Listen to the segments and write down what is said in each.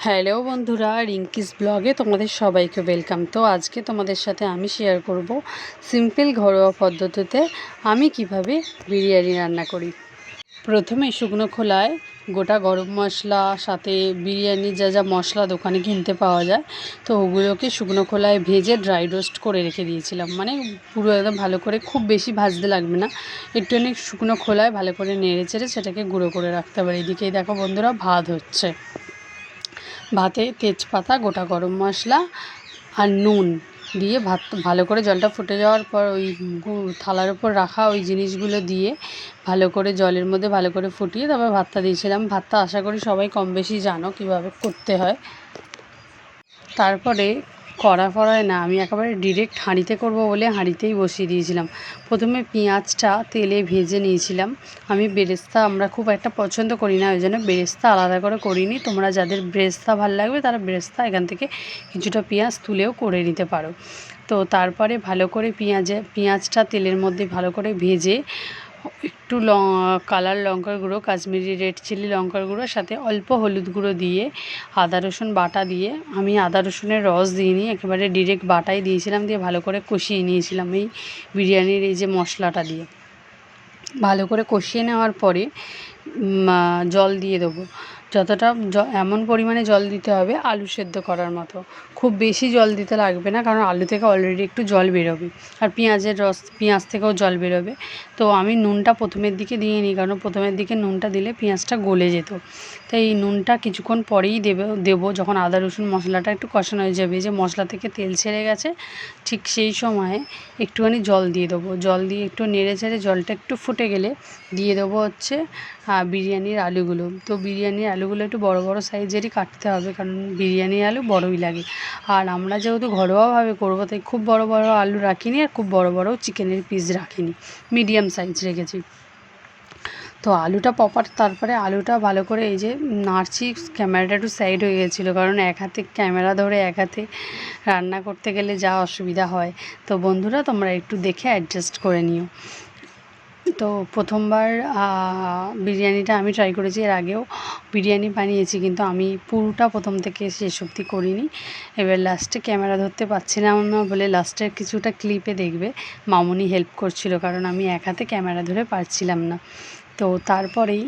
Hello বন্ধুরা, রিঙ্কিস ব্লগে তোমাদের সবাইকে ওয়েলকাম। তো আজকে তোমাদের সাথে আমি শেয়ার করব সিম্পল ঘরোয়া পদ্ধতিতে আমি কিভাবে বিরিয়ানি রান্না করি। প্রথমে শুকনো খোলায় গোটা গরম মশলা, সাথে বিরিয়ানি যা যা মশলা দোকানে কিনতে পাওয়া যায়, তো ওগুলোকে শুকনো খোলায় ভেজে ড্রাই রোস্ট করে রেখে দিয়েছিলাম। মানে পুরো একদম ভালো করে, খুব বেশি ভাজতে লাগবে না, একটুখানি শুকনো খোলায় ভালো করে নেড়ে চেড়ে সেটাকে গুঁড়ো করে রাখতে পারি। এদিকেই দেখো বন্ধুরা, ভাত হচ্ছে। ভাতে তেজপাতা, গোটা গরম মশলা আর নুন দিয়ে ভাত ভালো করে, জলটা ফুটে যাওয়ার পর ওই থালার উপর রাখা ওই জিনিসগুলো দিয়ে ভালো করে জলের মধ্যে ভালো করে ফুটিয়ে তারপর ভাতটা দিয়েছিলাম। ভাতটা আশা করি সবাই কম বেশি জানো কীভাবে করতে হয়। তারপরে কড়ায় না, আমি একেবারে ডিরেক্ট হাঁড়িতে করব বলে হাঁড়িতেই বসিয়ে দিয়েছিলাম। প্রথমে পেঁয়াজটা তেলে ভেজে নিয়েছিলাম। আমি বেরেস্তা আমরা খুব একটা পছন্দ করি না, ওই জন্য বেরেস্তা আলাদা করে করিনি। তোমরা যাদের বেরেস্তা ভালো লাগবে তারা বেরেস্তা এখান থেকে কিছুটা পেঁয়াজ তুলেও করে নিতে পারো। তো তারপরে ভালো করে পেঁয়াজটা তেলের মধ্যে ভালো করে ভেজে একটু কালার লঙ্কার গুঁড়ো, কাশ্মীরি রেড চিলি লঙ্কার গুঁড়ো, সাথে অল্প হলুদ গুঁড়ো দিয়ে আদা রসুন বাটা দিয়ে, আমি আদা রসুনের রস দিইনি, একেবারে ডিরেক্ট বাটাই দিয়েছিলাম, দিয়ে ভালো করে কষিয়ে নিয়েছিলাম এই বিরিয়ানির এই যে মশলাটা দিয়ে। ভালো করে কষিয়ে নেওয়ার পরে জল দিয়ে দেবো। যতটা এমন পরিমাণে জল দিতে হবে আলু সেদ্ধ করার মতো, খুব বেশি জল দিতে লাগবে না, কারণ আলু থেকে অলরেডি একটু জল বেরোবে আর পেঁয়াজ থেকেও জল বেরোবে। তো আমি নুনটা প্রথমের দিকে দিয়ে নিই, কারণ প্রথমের দিকে নুনটা দিলে পেঁয়াজটা গলে যেত। তাই এই নুনটা কিছুক্ষণ পরেই দেবো যখন আদা রসুন মশলাটা একটু কষানো হয়ে যাবে, যে মশলা থেকে তেল ছেড়ে গেছে, ঠিক সেই সময়ে একটুখানি জল দিয়ে দেবো। জল দিয়ে একটু নেড়ে চেড়ে জলটা একটু ফুটে গেলে দিয়ে দেবো হচ্ছে বিরিয়ানির আলুগুলো। তো বিরিয়ানির আলুগুলো একটু বড় বড় সাইজেরই কাটতে হবে, কারণ বিরিয়ানির আলু বড়ই লাগে। আর আমরা যেহেতু ঘরোয়াভাবে করবো, তাই খুব বড় বড় আলু রাখিনি আর খুব বড় বড় চিকেনের পিস রাখিনি, মিডিয়াম সাইজ রেখেছি। তো আলুটা তারপরে আলুটা ভালো করে এই যে নাড়ছি, ক্যামেরাটা একটু সাইড হয়ে গেছিলো, কারণ এক হাতে ক্যামেরা ধরে এক হাতে রান্না করতে গেলে যা অসুবিধা হয়। তো বন্ধুরা, তোমরা একটু দেখে অ্যাডজাস্ট করে নিও। তো প্রথমবার বিরিয়ানিটা আমি ট্রাই করেছি, এর আগেও বিরিয়ানি বানিয়েছি, কিন্তু আমি পুরোটা প্রথম থেকে শেষ অবধি করিনি। এবার লাস্টে ক্যামেরা ধরতে পারছিলাম না বলে লাস্টের কিছুটা ক্লিপে দেখবে মামুনি হেল্প করছিল, কারণ আমি এক হাতে ক্যামেরা ধরে পারছিলাম না। তো তারপরেই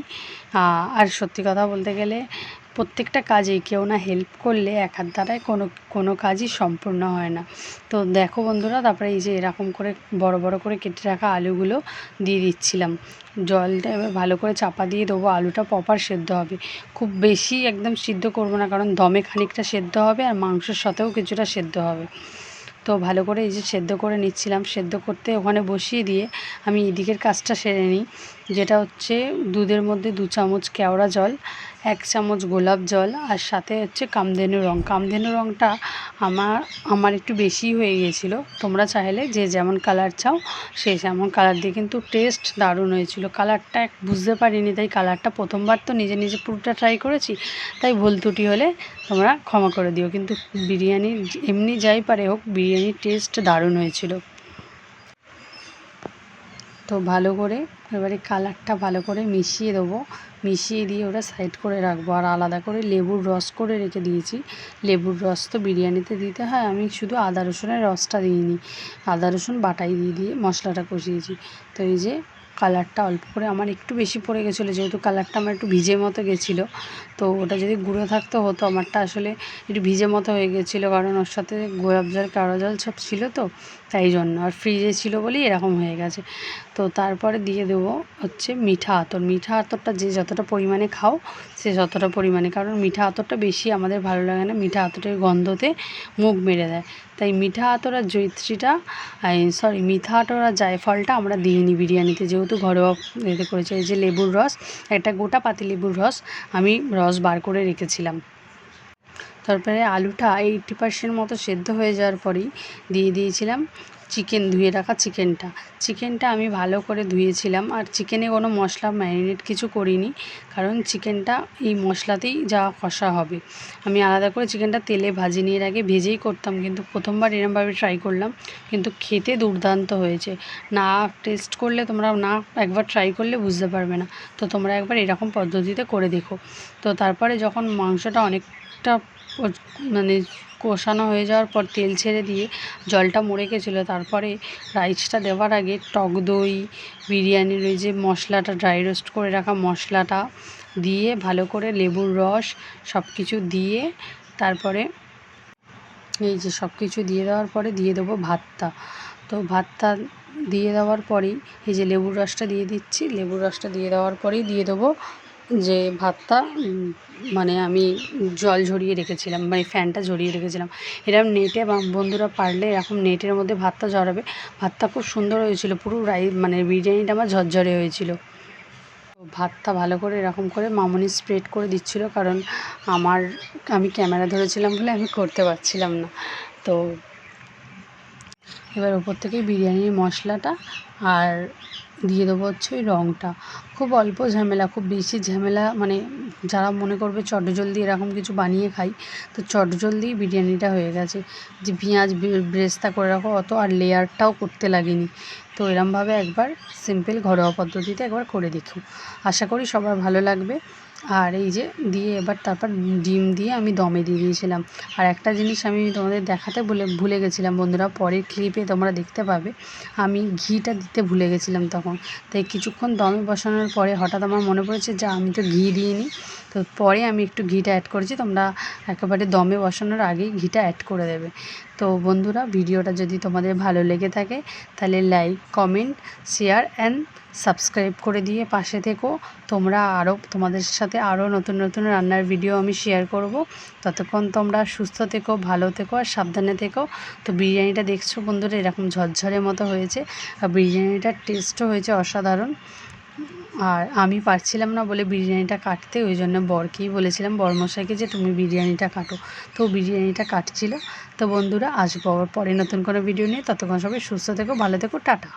আর সত্যি কথা বলতে গেলে প্রত্যেকটা কাজেই কেউ না হেল্প করলে এক হাত দ্বারায় কোনো কাজই সম্পূর্ণ হয় না। তো দেখো বন্ধুরা, তারপরে এই যে এরকম করে বড় বড় করে কেটে রাখা আলুগুলো দিয়ে দিচ্ছিলাম। জলটা এবার ভালো করে চাপা দিয়ে দেবো, আলুটা প্রপার সেদ্ধ হবে, খুব বেশি একদম সিদ্ধ করবো না, কারণ দমে খানিকটা সেদ্ধ হবে আর মাংসের সাথেও কিছুটা সেদ্ধ হবে। তো ভালো করে এই যে সেদ্ধ করে নিচ্ছিলাম, সেদ্ধ করতে ওখানে বসিয়ে দিয়ে আমি এদিকের কাজটা সেরে নিই, যেটা হচ্ছে দুধের মধ্যে 2 চামচ কেওড়া জল, 1 চামচ গোলাপ জল, আর সাথে হচ্ছে কামধেনু রঙ। কামধেনু রঙটা আমার একটু বেশি হয়ে গিয়েছিলো। তোমরা চাইলে যে যেমন কালার চাও সে যেমন কালার দিয়ে, কিন্তু টেস্ট দারুণ হয়েছিল। কালারটা বুঝতে পারিনি, তাই কালারটা প্রথমবার তো নিজে নিজে পুরোটা ট্রাই করেছি, তাই ভুল ত্রুটি হলে তোমরা ক্ষমা করে দিও। কিন্তু বিরিয়ানি এমনি যাই পারে হোক, বিরিয়ানির টেস্ট দারুণ হয়েছিল। তো ভালো করে এবারে কালারটা ভালো করে মিশিয়ে দেবো, মিশিয়ে দিয়ে ওটা সাইড করে রাখবো। আর আলাদা করে লেবুর রস করে রেখে দিয়েছি। লেবুর রস তো বিরিয়ানিতে দিতে হয়, আমি শুধু আদা রসুনের রসটা দিইনি, আদা রসুন বাটাই দিয়ে মশলাটা কষিয়েছি। তো এই যে কালারটা অল্প করে আমার একটু বেশি পড়ে গেছিলো, যেহেতু কালারটা আমার একটু ভিজে মতো গেছিলো। তো ওটা যদি গুঁড়ো থাকতে হতো, আমারটা আসলে একটু ভিজে মতো হয়ে গেছিলো, কারণ ওর সাথে গোলাপ জল কেওড়া জল সব ছিল, তো তাই জন্য। আর ফ্রিজে ছিল বলেই এরকম হয়ে গেছে। তো তারপরে দিয়ে দেবো হচ্ছে মিঠা আতর। মিঠা আতরটা যে যতটা পরিমাণে খাও সে ততটা পরিমাণে, কারণ মিঠা আতরটা বেশি আমাদের ভালো লাগে না, মিঠা আতরের গন্ধতে মুখ মেরে দেয়। তাই মিঠা আতর আর মিঠা আতর আর জায়ফলটা আমরা দিইনি বিরিয়ানিতে, যেহেতু ঘরোয়া এতে করেছি। এই যে লেবুর রস, একটা গোটা পাতিলেবুর রস আমি রস বার করে রেখেছিলাম। তারপরে আলুটা 80% মতো সেদ্ধ হয়ে যাওয়ার পরেই দিয়ে দিয়েছিলাম ধুয়ে রাখা চিকেনটা আমি ভালো করে ধুয়েছিলাম। আর চিকেনে কোনো মশলা ম্যারিনেট কিছু করিনি, কারণ চিকেনটা এই মশলাতেই যা কষা হবে। আমি আলাদা করে চিকেনটা তেলে ভাজিনি, এর আগে ভেজেই করতাম, কিন্তু প্রথমবার এরমভাবে ট্রাই করলাম, কিন্তু খেতে দুর্দান্ত হয়েছে। না টেস্ট করলে তোমরা না একবার ট্রাই করলে বুঝতে পারবে না। তো তোমরা একবার এরকম পদ্ধতিতে করে দেখো। তো তারপরে যখন মাংসটা অনেকটা অনেকটা মানে কষানো হয়ে যাওয়ার পর তেল ছেড়ে দিয়ে জলটা মরে গেছিলো। তারপরে রাইসটা দেওয়ার আগে টক দই, বিরিয়ানির ওই যে মশলাটা, ড্রাই রোস্ট করে রাখা মশলাটা দিয়ে ভালো করে লেবুর রস সব কিছু দিয়ে তারপরে এই যে সব কিছু দিয়ে দেওয়ার পরে দিয়ে দেবো ভাতটা। তো ভাতটা দিয়ে দেওয়ার পরেই এই যে লেবুর রসটা দিয়ে দিচ্ছি। লেবুর রসটা দিয়ে দেওয়ার পরেই দিয়ে দেবো যে ভাতটা, মানে আমি জল ঝরিয়ে রেখেছিলাম, মানে ফ্যানটা ঝরিয়ে রেখেছিলাম। এরকম নেটে বা বন্ধুরা পারলে এরকম নেটের মধ্যে ভাতটা ঝরাবে। ভাতটা খুব সুন্দর হয়েছিল, পুরো মানে বিরিয়ানিটা আমার ঝরঝরে হয়েছিল। ভাতটা ভালো করে এরকম করে মামনি স্প্রেড করে দিচ্ছিল, কারণ আমি ক্যামেরা ধরেছিলাম বলে আমি করতে পারছিলাম না। তো এবার ওপর থেকে বিরিয়ানির মশলাটা আর দিয়ে দেবো হচ্ছে ওই রঙটা। খুব অল্প ঝামেলা, খুব বেশি ঝামেলা মানে যারা মনে করবে চটজলদি এরকম কিছু বানিয়ে খাই, তো চটজলদি বিরিয়ানিটা হয়ে গেছে। যে পেঁয়াজ বেরেস্তা করে রাখো অত আর লেয়ারটাও করতে লাগেনি। তো এরমভাবে একবার সিম্পল ঘরোয়া পদ্ধতিতে একবার করে দেখো, আশা করি সবার ভালো লাগবে। আর এই যে দিয়ে এবার তারপর ডিম দিয়ে আমি দমে দিয়ে দিয়েছিলাম। আর একটা জিনিস আমি তোমাদের দেখাতে ভুলে গেছিলাম বন্ধুরা, পরের ক্লিপে তোমরা দেখতে পাবে, আমি ঘিটা দিতে ভুলে গেছিলাম তখন। তাই কিছুক্ষণ দমে বসানোর পরে হঠাৎ আমার মনে পড়েছে যে আমি তো ঘি দিইনি। তো পরে আমি একটু ঘিটা অ্যাড করেছি, তোমরা একেবারে দমে বসানোর আগেই ঘিটা অ্যাড করে দেবে। তো বন্ধুরা, ভিডিওটা যদি তোমাদের ভালো লেগে থাকে তাহলে like, comment, share and subscribe করে দিয়ে পাশে থেকো। তোমরা তোমাদের সাথে আরও নতুন নতুন রান্নার ভিডিও আমি শেয়ার করব। ততক্ষণ তোমরা সুস্থ থেকো, ভালো থেকো আর সাবধানে থেকো। তো বিরিয়ানিটা দেখছো বন্ধুরা এরকম ঝরঝরে মতো হয়েছে, আর বিরিয়ানিটার টেস্টও হয়েছে অসাধারণ। আর আমি পারছিলাম না বলে বিরিয়ানিটা কাটতে, ওই জন্য বরকেই বলেছিলাম, বরমশাইকে, যে তুমি বিরিয়ানিটা কাটো। তো বিরিয়ানিটা কাটছিল। তো বন্ধুরা, আসবো আবার পরে নতুন কোনো ভিডিও নিয়ে। ততক্ষণ সবাই সুস্থ থেকো, ভালো থেকো, টাটা।